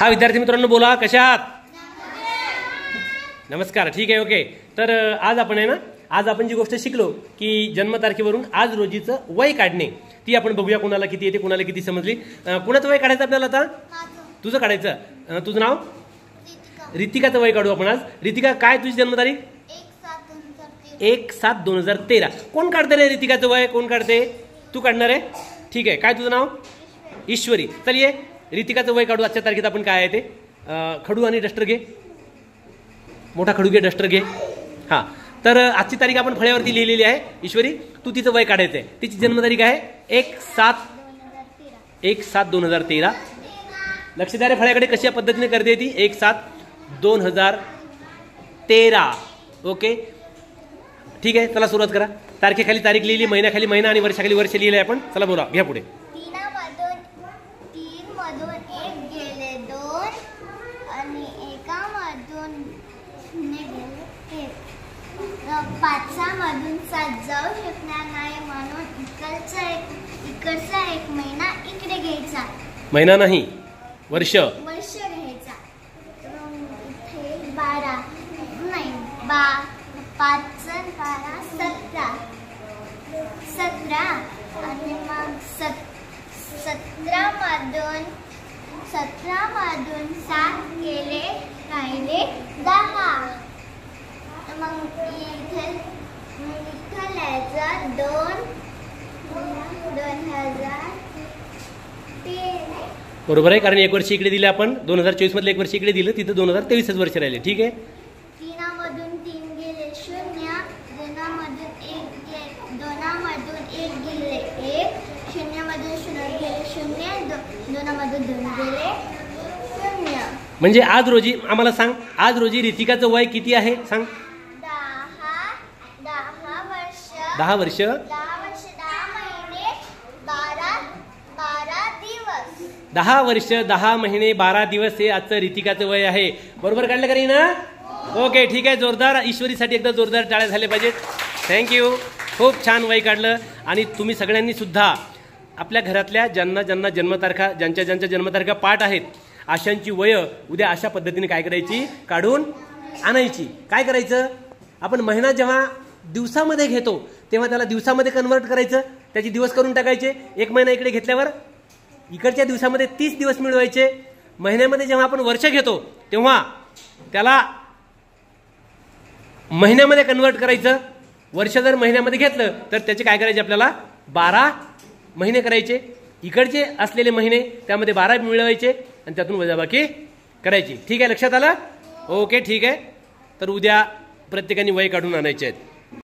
हा विद्यार्थी मित्रांनो बोला, कशा आहात? नमस्कार. ठीक आहे, ओके. तर आज आपण आहे ना, आज आपण जी गोष्ट शिकलो की जन्मतारखेवरून आज रोजीचं वय काढणे, ती आपण बघूया. कुणाला किती येते, कुणाला किती समजली. कुणाचं वय काढायचं आपल्याला आता? तुझं काढायचं. तुझं नाव? रितिकाचं वय काढू आपण आज. रितिका, काय तुझी जन्मतारीख? 1/7/2013. कोण काढते रे रितिकाचं वय? कोण काढते? तू काढणार आहे? ठीक आहे. काय तुझं नाव? ईश्वरी. चल ये, रितिकाचं वय काढू आजच्या तारखेत आपण. काय आहे ते? खडू आणि डस्टर घे, मोठा खडू घे, डस्टर घे. हां, तर आजची तारीख आपण फळ्यावरती लिहिलेली आहे. ईश्वरी, तू तिचं वय काढायचं आहे. तिची जन्मतारीख आहे 1/7/2013. लक्ष द्या रे फळ्याकडे, कशा पद्धतीने करते ती. 1/7/2013. ओके, ठीक आहे. चला सुरुवात करा. तारखेखाली तारीख लिहिली, महिन्याखाली महिना आणि वर्षाखाली वर्ष लिहिले आपण. चला बोला, घ्या पुढे. 3 मधून 1 गेले 2 आणि 1 मधून 5 मधून 7 जाऊ शकणार नाही, म्हणून इकडचा एक महिना इकडे घ्यायचा. महिना नाही, वर्ष. वर्ष घ्यायचा. इथे 12 नाही, 5 आणि 12 17 आणि मग 17 मधून 7 गेले, राहिले 10. मग इथे लिहायचं 2003. बरोबर आहे, कारण एक वर्ष इकडे दिले आपण. 2024 मधलं एक वर्ष इकडे दिलं, तिथं 2023 वर्ष राहिले. ठीक आहे. 3 मधून 3 गेले 0, 2 मधून 1 गेले 1, 0 मधून 0 गेले 0, 2 मधून 2 गेले 0. म्हणजे आज रोजी आम्हाला सांग, आज रोजी रितिकाचं वय किती आहे? सांग. 10 वर्ष 10 महिने 12 दिवस. 10 वर्ष 10 महिने 12 दिवस हे आजचं रितिकाचं वय आहे. बरोबर काढलं का ना? ओके, ठीक आहे. जोरदार ईश्वरीसाठी एकदा जोरदार टाळ्या झाल्या पाहिजेत. थँक्यू. खूप छान वय काढलं. आणि तुम्ही सगळ्यांनी सुद्धा आपल्या घरातल्या ज्यांच्या जन्मतारखा पाठ आहेत, अशांची वय उद्या अशा पद्धतीने काय करायची? काढून आणायची. काय करायचं? आपण महिना जेव्हा दिवसामध्ये घेतो तेव्हा त्याला दिवसामध्ये कन्वर्ट करायचं, त्याचे दिवस करून टाकायचे. एक महिना इकडे घेतल्यावर इकडच्या दिवसामध्ये 30 दिवस मिळवायचे. महिन्यामध्ये जेव्हा आपण वर्ष घेतो तेव्हा त्याला महिन्यामध्ये कन्वर्ट करायचं. वर्ष जर महिन्यामध्ये घेतलं तर त्याचे काय करायचे? आपल्याला 12 महिने करायचे. इकडचे असलेले महिने त्यामध्ये 12 मिळवायचे आणि त्यातून वजाबाकी करायची. ठीक आहे, लक्षात आलं? ओके, ठीक आहे. तर उद्या प्रत्येकाने वय काढून आणायचे आहेत.